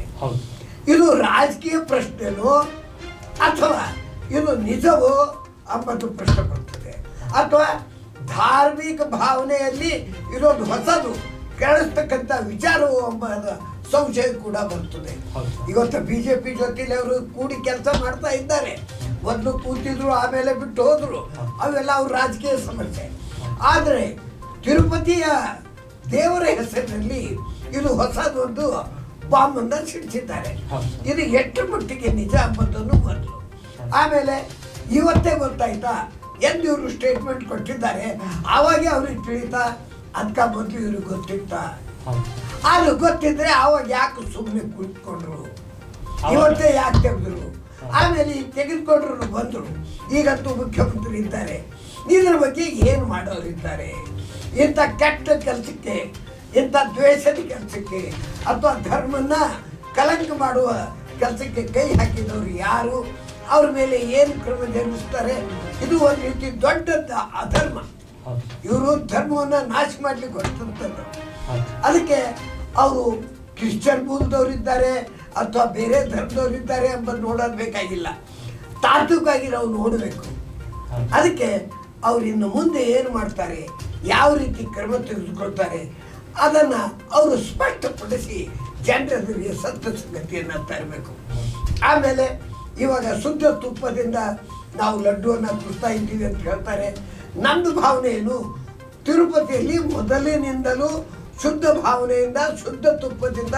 ಇದು ರಾಜಕೀಯ ಪ್ರಶ್ನೆನೋ ಅಥವಾ ಇದು ನಿಜವೋ ಎಂಬುದು ಪ್ರಶ್ನೆ ಬರ್ತದೆ. ಅಥವಾ ಧಾರ್ಮಿಕ ಭಾವನೆಯಲ್ಲಿ ಇದೊಂದು ಹೊಸದು ಕೇಳಿಸ್ತಕ್ಕಂಥ ವಿಚಾರವೋ ಎಂಬ ಸಂಶಯ ಕೂಡ ಬರ್ತದೆ. ಇವತ್ತು BJP ಜೊತೆಲಿ ಅವರು ಕೂಡಿ ಕೆಲಸ ಮಾಡ್ತಾ ಇದ್ದಾರೆ. ಮೊದಲು ಕೂತಿದ್ರು, ಆಮೇಲೆ ಬಿಟ್ಟು ಹೋದ್ರು. ಅವೆಲ್ಲ ಅವ್ರ ರಾಜಕೀಯ ಸಮಸ್ಯೆ. ಆದರೆ ತಿರುಪತಿಯ ದೇವರ ಹೆಸರಿನಲ್ಲಿ ಇದು ಹೊಸದೊಂದು ಬಾಂಬನ್ನು ಸಿಡಿಸಿದ್ದಾರೆ. ಇದು ಎಷ್ಟು ಮಟ್ಟಿಗೆ ನಿಜ ಎಂಬುದನ್ನು ಮೊದಲು. ಆಮೇಲೆ ಇವತ್ತೇ ಗೊತ್ತಾಯ್ತಾ? ಎಂದು ಇವರು ಸ್ಟೇಟ್ಮೆಂಟ್ ಕೊಟ್ಟಿದ್ದಾರೆ, ಆವಾಗೇ ಅವ್ರಿಗೆ ತಿಳಿತಾ? ಅದಕ್ಕೆ ಮೊದಲು ಇವ್ರಿಗೆ ಗೊತ್ತಿತ್ತ? ಅದು ಗೊತ್ತಿದ್ರೆ ಆವಾಗ ಯಾಕೆ ಸುಮ್ಮನೆ ಕುಳಿತುಕೊಂಡ್ರು? ಇವತ್ತೇ ಯಾಕೆ ತೆಗೆದ್ರು? ಆಮೇಲೆ ಈಗ ತೆಗೆದುಕೊಂಡ್ರು ಬಂದರು. ಈಗಂತೂ ಮುಖ್ಯಮಂತ್ರಿ ಇದ್ದಾರೆ. ಇದ್ರ ಬಗ್ಗೆ ಏನು ಮಾಡೋರಿದ್ದಾರೆ? ಇಂಥ ಕೆಟ್ಟ ಕೆಲಸಕ್ಕೆ, ಇಂಥ ದ್ವೇಷದ ಕೆಲಸಕ್ಕೆ ಅಥವಾ ಧರ್ಮನ ಕಲಂಕ ಮಾಡುವ ಕೆಲಸಕ್ಕೆ ಕೈ ಹಾಕಿದವರು ಯಾರು? ಅವ್ರ ಮೇಲೆ ಏನು ಕ್ರಮ ಜರುಗಿಸ್ತಾರೆ. ಇದು ಒಂದು ರೀತಿ ದೊಡ್ಡ ಅಧರ್ಮ. ಇವರು ಧರ್ಮವನ್ನು ನಾಶ ಮಾಡ್ಲಿಕ್ಕೆ ಹೊರಟಂಥದ್ದು. ಅದಕ್ಕೆ ಅವರು ಕ್ರಿಶ್ಚಿಯನ್ ಮೂಲದವರಿದ್ದಾರೆ ಅಥವಾ ಬೇರೆ ಧರ್ಮದವರಿದ್ದಾರೆ ಎಂಬುದು ನೋಡೋದು ಬೇಕಾಗಿಲ್ಲ, ತಾತ್ವಿಕವಾಗಿ ನಾವು ನೋಡಬೇಕು. ಅದಕ್ಕೆ ಅವ್ರು ಇನ್ನು ಮುಂದೆ ಏನು ಮಾಡ್ತಾರೆ, ಯಾವ ರೀತಿ ಕ್ರಮ ತೆಗೆದುಕೊಳ್ತಾರೆ ಅದನ್ನು ಅವರು ಸ್ಪಷ್ಟಪಡಿಸಿ ಜನರಿಗೆ ಸತ್ಯ ಸಂಗತಿಯನ್ನು ತರಬೇಕು. ಆಮೇಲೆ ಇವಾಗ ಶುದ್ಧ ತುಪ್ಪದಿಂದ ನಾವು ಲಡ್ಡುವನ್ನು ತುರ್ತಾ ಇದ್ದೀವಿ ಅಂತ ಹೇಳ್ತಾರೆ. ನಮ್ಮದು ಭಾವನೆ ಏನು, ತಿರುಪತಿಯಲ್ಲಿ ಮೊದಲಿನಿಂದಲೂ ಶುದ್ಧ ಭಾವನೆಯಿಂದ, ಶುದ್ಧ ತುಪ್ಪದಿಂದ,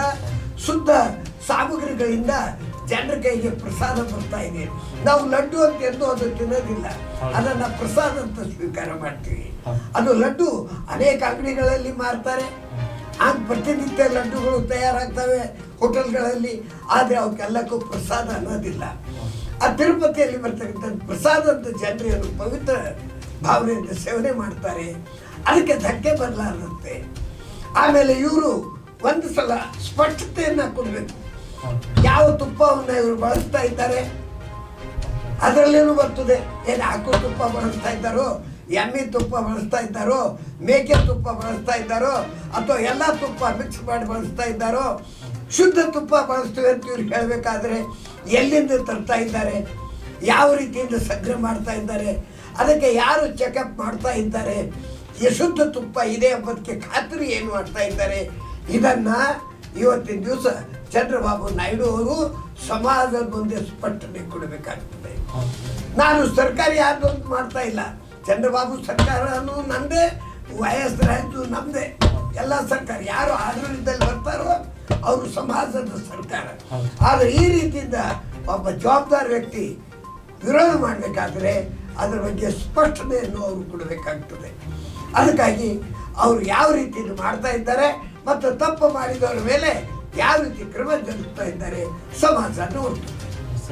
ಶುದ್ಧ ಸಾಮಗ್ರಿಗಳಿಂದ ಜನರ ಕೈಗೆ ಪ್ರಸಾದ ಬರ್ತಾ ಇದೆ. ನಾವು ಲಡ್ಡು ಅಂತ ಎಂದು ಅದು ತಿನ್ನೋದಿಲ್ಲ, ಅದನ್ನು ಪ್ರಸಾದ ಅಂತ ಸ್ವೀಕಾರ ಮಾಡ್ತೀವಿ. ಅದು ಲಡ್ಡು ಅನೇಕ ಅಂಗಡಿಗಳಲ್ಲಿ ಮಾರ್ತಾರೆ, ಆಗ ಪ್ರತಿನಿತ್ಯ ಲಡ್ಡುಗಳು ತಯಾರಾಗ್ತವೆ ಹೋಟೆಲ್ಗಳಲ್ಲಿ, ಆದರೆ ಅವಕ್ಕೆಲ್ಲಕ್ಕೂ ಪ್ರಸಾದ ಅನ್ನೋದಿಲ್ಲ. ಆ ತಿರುಪತಿಯಲ್ಲಿ ಬರ್ತಕ್ಕಂಥ ಪ್ರಸಾದ ಅಂತ ಜನರು ಪವಿತ್ರ ಭಾವನೆಯಿಂದ ಸೇವನೆ ಮಾಡ್ತಾರೆ, ಅದಕ್ಕೆ ಧಕ್ಕೆ ಬರಲಾರಂತೆ. ಆಮೇಲೆ ಇವರು ಒಂದು ಸಲ ಸ್ಪಷ್ಟತೆಯನ್ನು ಕೊಡಬೇಕು. ಯಾವ ತುಪ್ಪವನ್ನು ಇವರು ಬಳಸ್ತಾ ಇದ್ದಾರೆ ಅದರಲ್ಲೇನು ಬರ್ತದೆ, ಏನು ಆಕಳು ತುಪ್ಪ ಬಳಸ್ತಾ ಇದ್ದಾರೋ, ಎಮ್ಮೆ ತುಪ್ಪ ಬಳಸ್ತಾ ಇದ್ದಾರೋ, ಮೇಕೆ ತುಪ್ಪ ಬಳಸ್ತಾ ಇದ್ದಾರೋ, ಅಥವಾ ಎಲ್ಲ ತುಪ್ಪ ಮಿಕ್ಸ್ ಮಾಡಿ ಬಳಸ್ತಾ ಇದ್ದಾರೋ, ಶುದ್ಧ ತುಪ್ಪ ಬಳಸ್ತೀವಿ ಅಂತ ಇವ್ರು ಹೇಳಬೇಕಾದ್ರೆ ಎಲ್ಲಿಂದ ತರ್ತಾ ಇದ್ದಾರೆ, ಯಾವ ರೀತಿಯಿಂದ ಸಂಗ್ರಹ ಮಾಡ್ತಾ ಇದ್ದಾರೆ, ಅದಕ್ಕೆ ಯಾರು ಚೆಕಪ್ ಮಾಡ್ತಾ ಇದ್ದಾರೆ, ಶುದ್ಧ ತುಪ್ಪ ಇದೆ ಎಂಬುದಕ್ಕೆ ಖಾತ್ರಿ ಏನು ಮಾಡ್ತಾ ಇದ್ದಾರೆ, ಇದನ್ನು ಇವತ್ತಿನ ದಿವಸ ಚಂದ್ರಬಾಬು ನಾಯ್ಡು ಅವರು ಸಮಾಜದ ಮುಂದೆ ಸ್ಪಷ್ಟನೆ ಕೊಡಬೇಕಾಗ್ತದೆ. ನಾನು ಸರ್ಕಾರಿ ಯಾರ್ದೊಂದು ಮಾಡ್ತಾ ಇಲ್ಲ, ಚಂದ್ರಬಾಬು ಸರ್ಕಾರನೂ ನಮ್ಮದೇ, ವಯಸ್ಸರಾಯ್ತು ನಮ್ಮದೇ, ಎಲ್ಲ ಸರ್ಕಾರ ಯಾರು ಆಡಳಿತದಲ್ಲಿ ಬರ್ತಾರೋ ಅವರು ಸಮಾಜದ ಸರ್ಕಾರ. ಆದರೆ ಈ ರೀತಿಯಿಂದ ಒಬ್ಬ ಜವಾಬ್ದಾರಿ ವ್ಯಕ್ತಿ ವಿರೋಧ ಮಾಡಬೇಕಾದ್ರೆ ಅದರ ಬಗ್ಗೆ ಸ್ಪಷ್ಟನೆಯನ್ನು ಅವರು ಕೊಡಬೇಕಾಗ್ತದೆ. ಅದಕ್ಕಾಗಿ ಅವರು ಯಾವ ರೀತಿಯಿಂದ ಮಾಡ್ತಾ ಇದ್ದಾರೆ ಮತ್ತು ತಪ್ಪು ಮಾಡಿದವರ ಮೇಲೆ ಯಾವ ರೀತಿ ಕ್ರಮ ಜರುಗಿಸ್ತಾ ಇದ್ದಾರೆ ಸಮಾಜ ನೋಡ್ತಾರೆ.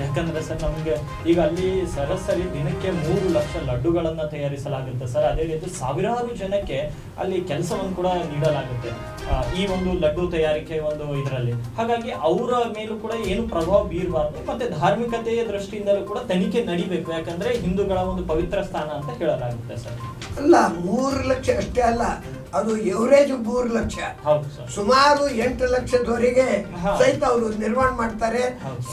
ಯಾಕಂದ್ರೆ ಸರ್ ನಮಗೆ ಈಗ ಅಲ್ಲಿ ಸರಾಸರಿ ದಿನಕ್ಕೆ 3 ಲಕ್ಷ ಲಡ್ಡುಗಳನ್ನ ತಯಾರಿಸಲಾಗುತ್ತೆ ಸರ್. ಅದೇ ರೀತಿ ಸಾವಿರಾರು ಜನಕ್ಕೆ ಅಲ್ಲಿ ಕೆಲಸವನ್ನು ಕೂಡ ನೀಡಲಾಗುತ್ತೆ ಈ ಒಂದು ಲಡ್ಡು ತಯಾರಿಕೆ ಒಂದು ಇದರಲ್ಲಿ. ಹಾಗಾಗಿ ಅವರ ಮೇಲೂ ಕೂಡ ಏನು ಪ್ರಭಾವ ಬೀರಬಾರ್ದು, ಮತ್ತೆ ಧಾರ್ಮಿಕತೆಯ ದೃಷ್ಟಿಯಿಂದಲೂ ಕೂಡ ತನಿಖೆ ನಡಿಬೇಕು. ಯಾಕಂದ್ರೆ ಹಿಂದೂಗಳ ಒಂದು ಪವಿತ್ರ ಸ್ಥಾನ ಅಂತ ಹೇಳಲಾಗುತ್ತೆ ಸರ್. ಅಲ್ಲ 3 ಲಕ್ಷ ಅಷ್ಟೇ ಅಲ್ಲ, ಅದು ಎವರೇಜ್ 3 ಲಕ್ಷ, ಸುಮಾರು 8 ಲಕ್ಷದವರೆಗೆ ಸಹಿತ ಅವರು ನಿರ್ಮಾಣ ಮಾಡ್ತಾರೆ.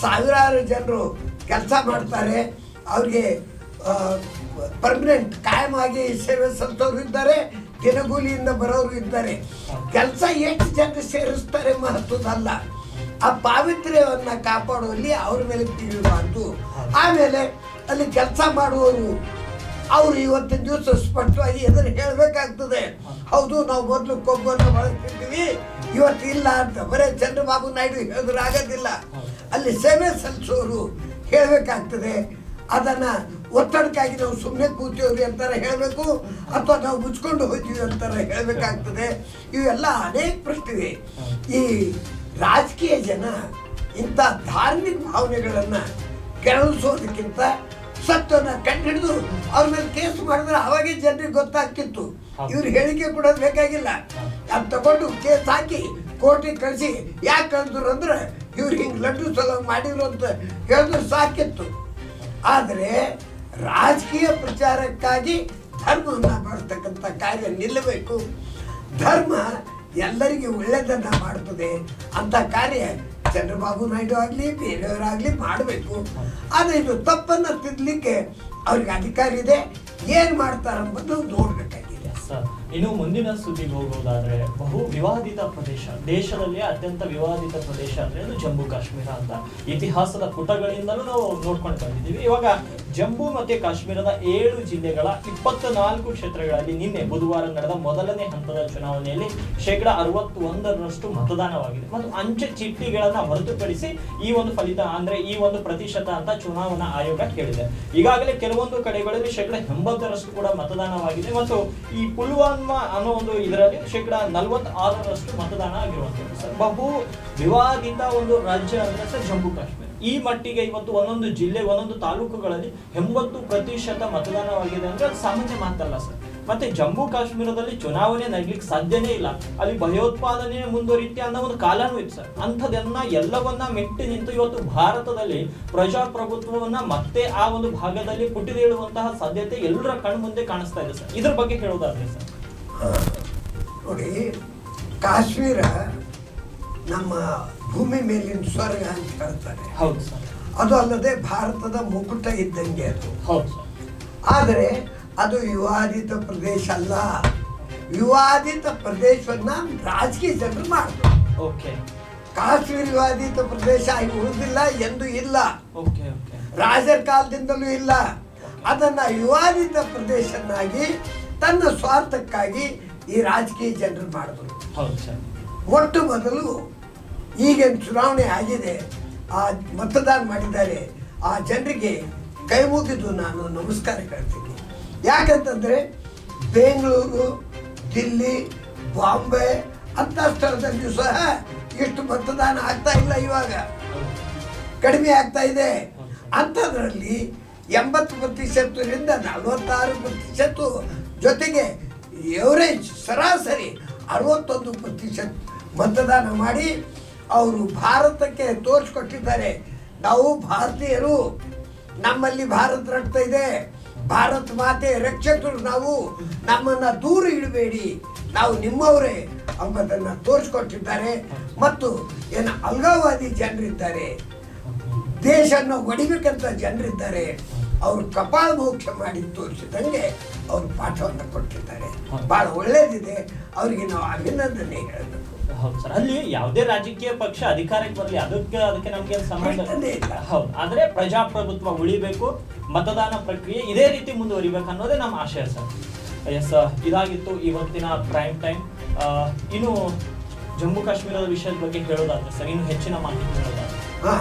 ಸಾವಿರಾರು ಜನರು ಕೆಲಸ ಮಾಡ್ತಾರೆ, ಅವ್ರಿಗೆ ಪರ್ಮನೆಂಟ್ ಕಾಯಮಾಗಿ ಸೇವೆ ಸಲ್ಲಿಸೋರು ಇದ್ದಾರೆ, ದಿನಗೂಲಿಯಿಂದ ಬರೋರು ಇದ್ದಾರೆ. ಕೆಲಸ ಎಷ್ಟು ಜನ ಸೇರಿಸ್ತಾರೆ ಮಹತ್ವದಲ್ಲ, ಆ ಪಾವಿತ್ರ್ಯವನ್ನು ಕಾಪಾಡುವಲ್ಲಿ ಅವ್ರ ಮೇಲೆ ಬೀಳಬಾರ್ದು. ಆಮೇಲೆ ಅಲ್ಲಿ ಕೆಲಸ ಮಾಡುವವರು ಅವರು ಇವತ್ತಿನ ದಿವಸ ಸ್ಪಷ್ಟವಾಗಿ ಎದುರು ಹೇಳಬೇಕಾಗ್ತದೆ, ಹೌದು ನಾವು ಮೊದಲು ಕೊಬ್ಬನ್ನು ಬಳಸ್ತಿದ್ದೀವಿ ಇವತ್ತು ಇಲ್ಲ ಅಂತ ಬರೀ ಚಂದ್ರಬಾಬು ನಾಯ್ಡು ಹೇಳಿದ್ರೆ ಆಗೋದಿಲ್ಲ. ಅಲ್ಲಿ ಸೇವೆ ಸಲ್ಲಿಸೋರು ಹೇಳಬೇಕಾಗ್ತದೆ. ಅದನ್ನು ಒತ್ತಡಕ್ಕಾಗಿ ನಾವು ಸುಮ್ಮನೆ ಕೂತೀವ್ರಿ ಅಂತಾರೆ ಹೇಳಬೇಕು, ಅಥವಾ ನಾವು ಮುಚ್ಕೊಂಡು ಹೋಗ್ತೀವಿ ಅಂತಾರೆ ಹೇಳಬೇಕಾಗ್ತದೆ. ಇವೆಲ್ಲ ಅನೇಕ ಪ್ರಶ್ನೆ. ಈ ರಾಜಕೀಯ ಜನ ಇಂಥ ಧಾರ್ಮಿಕ ಭಾವನೆಗಳನ್ನು ಕೆರಳಿಸೋದಕ್ಕಿಂತ ಸತ್ವನ ಕಂಡುಹಿಡಿದು ಅವ್ರ ಮೇಲೆ ಕೇಸ್ ಮಾಡಿದ್ರೆ ಅವಾಗೇ ಜನರಿಗೆ ಗೊತ್ತಾಗ್ತಿತ್ತು. ಇವ್ರು ಹೇಳಿಕೆ ಕೊಡೋದು ಬೇಕಾಗಿಲ್ಲ, ಅದು ತಗೊಂಡು ಕೇಸ್ ಹಾಕಿ ಕೋರ್ಟಿಗೆ ಕಳಿಸಿ ಯಾಕೆ ಕಳೆದ್ರು ಅಂದ್ರೆ ಇವ್ರು ಹಿಂಗೆ ಲಡ್ಡು ಸಲ ಮಾಡಿದ್ರು ಅಂತ ಹೇಳಿದ್ರೆ ಸಾಕಿತ್ತು. ಆದರೆ ರಾಜಕೀಯ ಪ್ರಚಾರಕ್ಕಾಗಿ ಧರ್ಮವನ್ನು ಬಳಸ್ತಕ್ಕಂಥ ಕಾರ್ಯ ನಿಲ್ಲಬೇಕು. ಧರ್ಮ ಎಲ್ಲರಿಗೆ ಒಳ್ಳೆಯದನ್ನು ಮಾಡ್ತದೆ ಅಂತ ಕಾರ್ಯ ಚಂದ್ರಬಾಬು ನಾಯ್ಡು ಆಗಲಿ ಬೇರೆಯವರಾಗಲಿ ಮಾಡಬೇಕು. ಆದರೆ ಇದು ತಪ್ಪನ್ನು ತಿದ್ದಲಿಕ್ಕೆ ಅವ್ರಿಗೆ ಅಧಿಕಾರ ಇದೆ, ಏನು ಮಾಡ್ತಾರಂಬುದು ನೋಡಬೇಕಾಗಿದೆ. ಇನ್ನು ಮುಂದಿನ ಸುದ್ದಿಗೆ ಹೋಗೋದಾದ್ರೆ, ಬಹು ವಿವಾದಿತ ಪ್ರದೇಶ, ದೇಶದಲ್ಲಿ ಅತ್ಯಂತ ವಿವಾದಿತ ಪ್ರದೇಶ ಅಂದ್ರೆ ಅದು ಜಮ್ಮು ಕಾಶ್ಮೀರ ಅಂತ ಇತಿಹಾಸದ ಪುಟಗಳಿಂದಲೂ ನಾವು ನೋಡ್ಕೊಂಡು ಬಂದಿದ್ದೀವಿ. ಇವಾಗ ಜಮ್ಮು ಮತ್ತೆ ಕಾಶ್ಮೀರದ 7 ಜಿಲ್ಲೆಗಳ 24 ಕ್ಷೇತ್ರಗಳಲ್ಲಿ ನಿನ್ನೆ ಬುಧವಾರ ನಡೆದ ಮೊದಲನೇ ಹಂತದ ಚುನಾವಣೆಯಲ್ಲಿ 61% ಮತದಾನವಾಗಿದೆ. ಮತ್ತು ಅಂಚೆ ಚೀಟಿಗಳನ್ನ ಹೊರತುಪಡಿಸಿ ಈ ಒಂದು ಫಲಿತ ಅಂದ್ರೆ ಈ ಒಂದು ಪ್ರತಿಶತ ಅಂತ ಚುನಾವಣಾ ಆಯೋಗ ಹೇಳಿದೆ. ಈಗಾಗಲೇ ಕೆಲವೊಂದು ಕಡೆಗಳಲ್ಲಿ 80% ಕೂಡ ಮತದಾನವಾಗಿದೆ. ಮತ್ತು ಈ ಪುಲ್ವಾಮಾ ಅನ್ನೋ ಒಂದು ಇದರಲ್ಲಿ 46% ಮತದಾನ ಆಗಿರುವಂತದ್ದು ಸರ್. ಬಹು ವಿವಾದಿತ ಒಂದು ರಾಜ್ಯ ಅಂದ್ರೆ ಸರ್ ಜಮ್ಮು ಕಾಶ್ಮೀರ. ಈ ಮಟ್ಟಿಗೆ ಇವತ್ತು ಒಂದೊಂದು ಜಿಲ್ಲೆ ಒಂದೊಂದು ತಾಲೂಕುಗಳಲ್ಲಿ 80% ಮತದಾನವಾಗಿದೆ ಅಂದ್ರೆ ಅದು ಸಾಮಾನ್ಯ ಮಾತಲ್ಲ ಸರ್. ಮತ್ತೆ ಜಮ್ಮು ಕಾಶ್ಮೀರದಲ್ಲಿ ಚುನಾವಣೆ ನಡೀಲಿಕ್ಕೆ ಸಾಧ್ಯನೇ ಇಲ್ಲ, ಅಲ್ಲಿ ಭಯೋತ್ಪಾದನೆ ಮುಂದುವರಿಯುತ್ತೆ ಅನ್ನೋ ಒಂದು ಕಾಲನೂ ಇತ್ತು ಸರ್. ಅಂಥದನ್ನ ಎಲ್ಲವನ್ನ ಮೆಟ್ಟಿ ನಿಂತು ಇವತ್ತು ಭಾರತದಲ್ಲಿ ಪ್ರಜಾಪ್ರಭುತ್ವವನ್ನ ಮತ್ತೆ ಆ ಒಂದು ಭಾಗದಲ್ಲಿ ಪುಟಿದೇಳುವಂತಹ ಸಾಧ್ಯತೆ ಎಲ್ಲರ ಕಣ್ಣು ಮುಂದೆ ಕಾಣಿಸ್ತಾ ಇದೆ ಸರ್. ಇದ್ರ ಬಗ್ಗೆ ಹೇಳೋದಾದ್ರೆ ಸರ್, ನೋಡಿ, ಕಾಶ್ಮೀರ ನಮ್ಮ ಭೂಮಿ ಮೇಲಿನ ಸ್ವರ್ಗ ಅಂತ ಹೇಳ್ತಾರೆ. ಹೌದು ಸರ್. ಅದು ಅಲ್ಲದೆ ಭಾರತದ ಮುಕುಟ ಇದ್ದಂಗೆ ಅದು. ಹೌದು ಸರ್. ಆದರೆ ಅದು ವಿವಾದಿತ ಪ್ರದೇಶ ಅಲ್ಲ. ವಿವಾದಿತ ಪ್ರದೇಶವನ್ನ ರಾಜಕೀಯ ಜನರು ಮಾಡ್ತಾರೆ. ಓಕೆ. ಕಾಶ್ಮೀರ ವಿವಾದಿತ ಪ್ರದೇಶ ಆಗಿ ಉಳಿದಿಲ್ಲ, ಎಂದು ಇಲ್ಲ. Okay okay. ರಾಜರ ಕಾಲದಿಂದಲೂ ಇಲ್ಲ. ಅದನ್ನ ವಿವಾದಿತ ಪ್ರದೇಶನಾಗಿ ತನ್ನ ಸ್ವಾರ್ಥಕ್ಕಾಗಿ ಈ ರಾಜಕೀಯ ಜನರು ಮಾಡಿದ್ರು. ಹೌದು ಸರ್. ಮೊಟ್ಟ ಮೊದಲು ಈಗೇನು ಚುನಾವಣೆ ಆಗಿದೆ, ಆ ಮತದಾನ ಮಾಡಿದ್ದಾರೆ, ಆ ಜನರಿಗೆ ಕೈ ಮುಗಿದು ನಾನು ನಮಸ್ಕಾರ ಹೇಳ್ತೀನಿ. ಯಾಕಂತಂದರೆ ಬೆಂಗಳೂರು, ದಿಲ್ಲಿ, ಬಾಂಬೆ ಅಂಥ ಸ್ಥಳದಲ್ಲಿಯೂ ಸಹ ಇಷ್ಟು ಮತದಾನ ಆಗ್ತಾ ಇಲ್ಲ, ಇವಾಗ ಕಡಿಮೆ ಆಗ್ತಾ ಇದೆ. ಅಂಥದ್ರಲ್ಲಿ 80%ರಿಂದ 46%, ಜೊತೆಗೆ ಎವರೇಜ್ ಸರಾಸರಿ 61% ಮತದಾನ ಮಾಡಿ ಅವರು ಭಾರತಕ್ಕೆ ತೋರಿಸ್ಕೊಟ್ಟಿದ್ದಾರೆ, ನಾವು ಭಾರತೀಯರು, ನಮ್ಮಲ್ಲಿ ಭಾರತ ರಕ್ತ ಇದೆ, ಭಾರತ ಮಾತೆ ರಕ್ಷಕರು ನಾವು, ನಮ್ಮನ್ನ ದೂರ ಇಡಬೇಡಿ, ನಾವು ನಿಮ್ಮವರೇ ಎಂಬುದನ್ನು ತೋರಿಸ್ಕೊಟ್ಟಿದ್ದಾರೆ. ಮತ್ತು ಏನು ಅಲ್ಗಾವಾದಿ ಜನರಿದ್ದಾರೆ, ದೇಶವನ್ನು ಒಡಿಬೇಕಂತ ಜನರಿದ್ದಾರೆ, ಅವರು ಕಪಾಳ ಮೋಕ್ಷ ಮಾಡಿ ತೋರಿಸಿದಂಗೆ ಅವರು ಪಾಠವನ್ನು ಕೊಟ್ಟಿದ್ದಾರೆ. ಬಹಳ ಒಳ್ಳೇದಿದೆ, ಅವರಿಗೆ ನಾವು ಅಭಿನಂದನೆ ಹೇಳಬೇಕು. ಹೌದು ಸರ್. ಅಲ್ಲಿ ಯಾವುದೇ ರಾಜಕೀಯ ಪಕ್ಷ ಅಧಿಕಾರಕ್ಕೆ ಬರಲಿ, ಅದಕ್ಕೆ ನಮ್ಗೆ ಸಂಬಂಧ ಇಲ್ಲ. ಹೌದು. ಆದ್ರೆ ಪ್ರಜಾಪ್ರಭುತ್ವ ಉಳಿಬೇಕು, ಮತದಾನ ಪ್ರಕ್ರಿಯೆ ಇದೇ ರೀತಿ ಮುಂದುವರಿಬೇಕು ಅನ್ನೋದೇ ನಮ್ಮ ಆಶಯ ಸರ್. ಎಸ್, ಇದಾಗಿತ್ತು ಇವತ್ತಿನ ಪ್ರೈಮ್ ಟೈಮ್. ಇನ್ನು ಜಮ್ಮು ಕಾಶ್ಮೀರದ ವಿಷಯದ ಬಗ್ಗೆ ಹೇಳೋದಾದ್ರೆ ಸರ್, ಇನ್ನು ಹೆಚ್ಚಿನ ಮಾಹಿತಿ ಹೇಳೋದಾದ್ರೆ,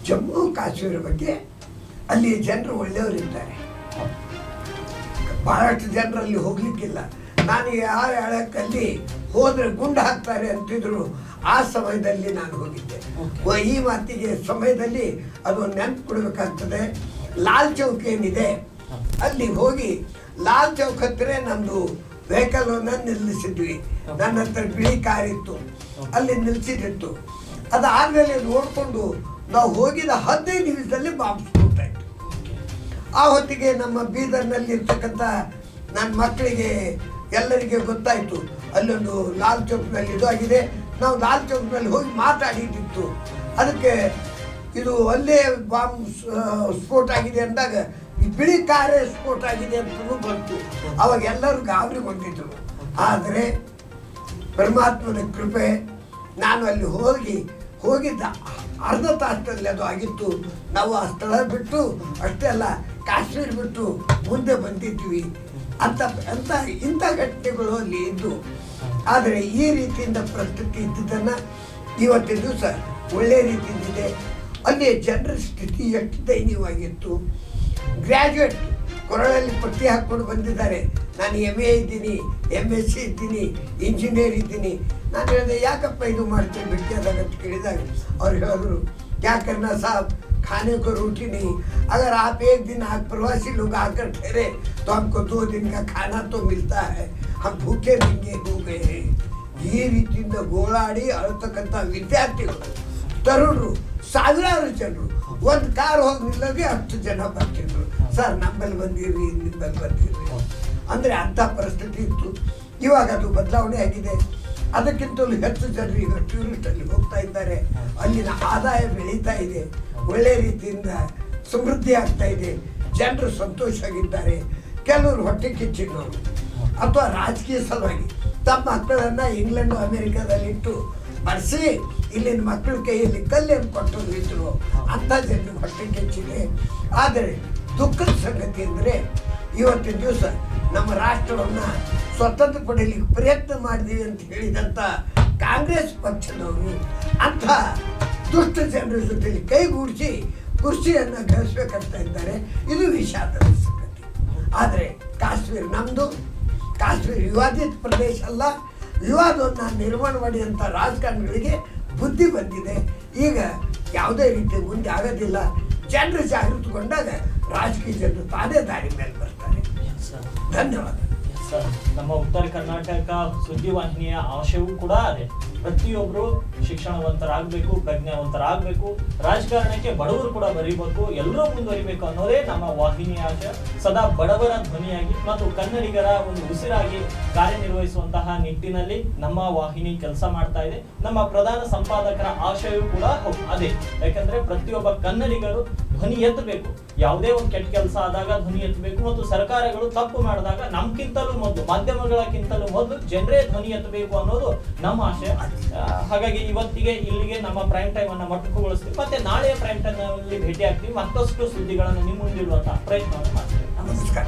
ಜಮ್ಮು ಕಾಶ್ಮೀರ ಬಗ್ಗೆ ಅಲ್ಲಿ ಜನರು ಒಳ್ಳೆಯವರಿದ್ದಾರೆ. ಬಹಳಷ್ಟು ಜನರಲ್ಲಿ ಹೋಗ್ಲಿಕ್ಕಿಲ್ಲ. ನಾನು ಯಾರ ಹೇಳಕ್ಕಲ್ಲಿ ಹೋದ್ರೆ ಗುಂಡು ಹಾಕ್ತಾರೆ ಅಂತಿದ್ರು, ಆ ಸಮಯದಲ್ಲಿ ನಾನು ಹೋಗಿದ್ದೆ. ಈ ಮಾತಿಗೆ ಸಮಯದಲ್ಲಿ ಅದು ನೆನಪು ಕೊಡಬೇಕಾಗ್ತದೆ. ಲಾಲ್ ಚೌಕ್ ಏನಿದೆ, ಅಲ್ಲಿ ಹೋಗಿ ಲಾಲ್ ಚೌಕ್ ಹತ್ತಿರ ನಮ್ಮದು ವೆಹಿಕಲ್ ನಿಲ್ಲಿಸಿದ್ವಿ. ನನ್ನ ಹತ್ರ ಬಿಳಿ ಕಾರ್ ಇತ್ತು, ಅಲ್ಲಿ ನಿಲ್ಲಿಸಿದಿತ್ತು. ಅದಾದ್ಮೇಲೆ ನೋಡಿಕೊಂಡು ನಾವು ಹೋಗಿದ 15 ನಿಮಿಷದಲ್ಲಿ ಬಾಂಬ್ ಸ್ಫೋಟ ಆಯಿತು. ಆ ಹೊತ್ತಿಗೆ ನಮ್ಮ ಬೀದರ್ನಲ್ಲಿ ಇರ್ತಕ್ಕಂಥ ನನ್ನ ಮಕ್ಕಳಿಗೆ ಎಲ್ಲರಿಗೆ ಗೊತ್ತಾಯಿತು, ಅಲ್ಲೊಂದು ಲಾಲ್ ಚೌಕ್ನಲ್ಲಿ ಇದು ಆಗಿದೆ. ನಾವು ಲಾಲ್ ಚೌಕ್ನಲ್ಲಿ ಹೋಗಿ ಮಾತಾಡಿದ್ದಿತ್ತು. ಅದಕ್ಕೆ ಇದು ಅಲ್ಲೇ ಬಾಂಬ್ ಸ್ಫೋಟ ಆಗಿದೆ ಅಂದಾಗ ಈ ಬಿಳಿ ಕಾರೇ ಸ್ಫೋಟ ಆಗಿದೆ ಅಂತಲೂ ಬಂತು. ಅವಾಗ ಎಲ್ಲರೂ ಗಾಬರಿಗೊಂಡಿದ್ರು. ಆದರೆ ಪರಮಾತ್ಮನ ಕೃಪೆ, ನಾನು ಅಲ್ಲಿ ಹೋಗಿದ್ದ ಅರ್ಧ ತಾಸಲ್ಲಿ ಅದು ಆಗಿತ್ತು. ನಾವು ಆ ಸ್ಥಳ ಬಿಟ್ಟು, ಅಷ್ಟೇ ಅಲ್ಲ ಕಾಶ್ಮೀರ ಬಿಟ್ಟು ಮುಂದೆ ಬಂದಿದ್ವಿ ಅಂತ ಇಂಥ ಘಟನೆಗಳು ಅಲ್ಲಿ ಇದ್ದು. ಆದರೆ ಈ ರೀತಿಯಿಂದ ಪರಿಸ್ಥಿತಿ ಇದ್ದಿದ್ದನ್ನು ಇವತ್ತಿನ ದಿವಸ ಒಳ್ಳೆಯ ರೀತಿಯಿಂದಿದೆ. ಅಲ್ಲಿ ಜನರ ಸ್ಥಿತಿ ಎಷ್ಟು ದಯನೀಯವಾಗಿತ್ತು. ಗ್ರ್ಯಾಜುಯೇಟ್ ಕೊರಳಲ್ಲಿ ಪಟ್ಟಿ ಹಾಕ್ಕೊಂಡು ಬಂದಿದ್ದಾರೆ, ನಾನು MA ಇದ್ದೀನಿ, MSc ಇದ್ದೀನಿ, ಇಂಜಿನಿಯರ್ ಇದ್ದೀನಿ. ನಾನು ಹೇಳಿದೆ, ಯಾಕಪ್ಪ ಇದು ಮಾಡ್ತೀನಿ ಭೇಟಿಯಾದಾಗ ಅಂತ ಕೇಳಿದಾಗ ಅವ್ರು ಹೇಳಿದ್ರು, क्या करना साहब, खाने को रोटी नहीं, अगर आप एक दिन प्रवासी लोग आकर ठहरे तो हमको 2 दिन का खाना तो मिलता है, हम भूखे नंगे हो गए हैं. ಈ ರೀತಿಯಿಂದ ಗೋಳಾಡಿ ಅಳ್ತಕ್ಕಂಥ ವಿದ್ಯಾರ್ಥಿಗಳು, ತರುಣರು, ಸಾವಿರಾರು ಜನರು, ಒಂದು ಕಾರ್ ಹೋಗಿ ನಿಲ್ಲೋಗೆ 10 ಜನ ಬರ್ತಿದ್ರು. ಸರ್ ನಮ್ಮಲ್ಲಿ ಬಂದಿರಿ, ನಿಮ್ಮಲ್ಲಿ ಬಂದಿರಿ ಅಂದರೆ ಅಂಥ ಪರಿಸ್ಥಿತಿ ಇತ್ತು. ಇವಾಗ ಅದು ಬದಲಾವಣೆ ಆಗಿದೆ. ಅದಕ್ಕಿಂತಲೂ ಹೆಚ್ಚು ಜನರು ಈಗ ಟೂರಿಸ್ಟಲ್ಲಿ ಹೋಗ್ತಾ ಇದ್ದಾರೆ. ಅಲ್ಲಿನ ಆದಾಯ ಬೆಳೀತಾ ಇದೆ, ಒಳ್ಳೆಯ ರೀತಿಯಿಂದ ಸಮೃದ್ಧಿ ಆಗ್ತಾ ಇದೆ, ಜನರು ಸಂತೋಷವಾಗಿದ್ದಾರೆ. ಕೆಲವರು ಹೊಟ್ಟೆ ಕಿಚ್ಚಿನವರು ಅಥವಾ ರಾಜಕೀಯ ಸಲುವಾಗಿ ತಮ್ಮ ಮಕ್ಕಳನ್ನು ಇಂಗ್ಲೆಂಡು ಅಮೆರಿಕಾದಲ್ಲಿಟ್ಟು ಬರೆಸಿ ಇಲ್ಲಿನ ಮಕ್ಕಳ ಕೈಯಲ್ಲಿ ಕಲ್ಲನ್ನು ಕೊಟ್ಟರು ಇದ್ರು. ಅಂಥ ಜನರು ಹೊಟ್ಟೆ ಕಿಚ್ಚಿದೆ. ಆದರೆ ದುಃಖದ ಸಂಗತಿ ಅಂದರೆ ಇವತ್ತಿನ ದಿವಸ ನಮ್ಮ ರಾಷ್ಟ್ರವನ್ನು ಸ್ವತಂತ್ರ ಪಡೆಯಲಿಕ್ಕೆ ಪ್ರಯತ್ನ ಮಾಡಿದೀವಿ ಅಂತ ಹೇಳಿದಂಥ ಕಾಂಗ್ರೆಸ್ ಪಕ್ಷದವರು ಅಂಥ ದುಷ್ಟ ಜನರ ಜೊತೆಲಿ ಕೈಗೂಡಿಸಿ ಕುರ್ಚಿಯನ್ನು ಗಳಿಸ್ಬೇಕಂತ ಇದ್ದಾರೆ. ಇದು ವಿಷಾದದ ಸಂಗತಿ. ಆದರೆ ಕಾಶ್ಮೀರ ನಮ್ಮದು, ಕಾಶ್ಮೀರ ವಿವಾದಿತ ಪ್ರದೇಶ ಅಲ್ಲ. ವಿವಾದವನ್ನು ನಿರ್ಮಾಣ ಮಾಡಿದಂಥ ರಾಜಕಾರಣಿಗಳಿಗೆ ಬುದ್ಧಿ ಬಂದಿದೆ. ಈಗ ಯಾವುದೇ ರೀತಿ ಮುಂದೆ ಆಗೋದಿಲ್ಲ. ಜನರು ಜಾಗೃತಗೊಂಡಾಗ ರಾಜಕೀಯ ಜನರು ತಾನೇ ದಾರಿ ಮೇಲೆ ಬರ್ತಾರೆ. ಧನ್ಯವಾದ. ನಮ್ಮ ಉತ್ತರ ಕರ್ನಾಟಕ ಸುದ್ದಿವಾಹಿನಿಯ ಆಶಯವೂ ಕೂಡ ಅದೇ. ಪ್ರತಿಯೊಬ್ರು ಶಿಕ್ಷಣವಂತರಾಗಬೇಕು, ಪ್ರಜ್ಞಾವಂತರಾಗಬೇಕು, ರಾಜಕಾರಣಕ್ಕೆ ಬಡವರು ಕೂಡ ಬರೀಬೇಕು, ಎಲ್ಲರೂ ಮುಂದುವರಿಬೇಕು ಅನ್ನೋದೇ ನಮ್ಮ ವಾಹಿನಿಯ ಆಶಯ. ಸದಾ ಬಡವರ ಧ್ವನಿಯಾಗಿ ಮತ್ತು ಕನ್ನಡಿಗರ ಒಂದು ಉಸಿರಾಗಿ ಕಾರ್ಯನಿರ್ವಹಿಸುವಂತಹ ನಿಟ್ಟಿನಲ್ಲಿ ನಮ್ಮ ವಾಹಿನಿ ಕೆಲಸ ಮಾಡ್ತಾ ಇದೆ. ನಮ್ಮ ಪ್ರಧಾನ ಸಂಪಾದಕರ ಆಶಯವೂ ಕೂಡ ಅದೇ. ಯಾಕಂದ್ರೆ ಪ್ರತಿಯೊಬ್ಬ ಕನ್ನಡಿಗರು ಧ್ವನಿ ಎತ್ತಬೇಕು. ಯಾವುದೇ ಒಂದು ಕೆಟ್ಟ ಕೆಲಸ ಆದಾಗ ಧ್ವನಿ ಎತ್ತಬೇಕು ಮತ್ತು ಸರ್ಕಾರಗಳು ತಪ್ಪು ಮಾಡಿದಾಗ ನಮ್ಗಿಂತಲೂ ಮೊದಲು, ಮಾಧ್ಯಮಗಳಕ್ಕಿಂತಲೂ ಮೊದಲು ಜನರೇ ಧ್ವನಿ ಎತ್ತಬೇಕು ಅನ್ನೋದು ನಮ್ಮ ಆಶಯ. ಹಾಗಾಗಿ ಇವತ್ತಿಗೆ ಇಲ್ಲಿಗೆ ನಮ್ಮ ಪ್ರೈಮ್ ಟೈಮ್ ಅನ್ನ ಮೊಟಕುಗೊಳಿಸ್ತೀವಿ. ಮತ್ತೆ ನಾಳೆಯ ಪ್ರೈಮ್ ಟೈಮ್ ನಲ್ಲಿ ಭೇಟಿ ಆಗ್ತೀವಿ. ಮತ್ತಷ್ಟು ಸುದ್ದಿಗಳನ್ನು ನಿಮ್ಮ ಮುಂದಿಡುವಂತಹ ಪ್ರಯತ್ನವನ್ನು ಮಾಡ್ತೀವಿ. ನಮಸ್ಕಾರ.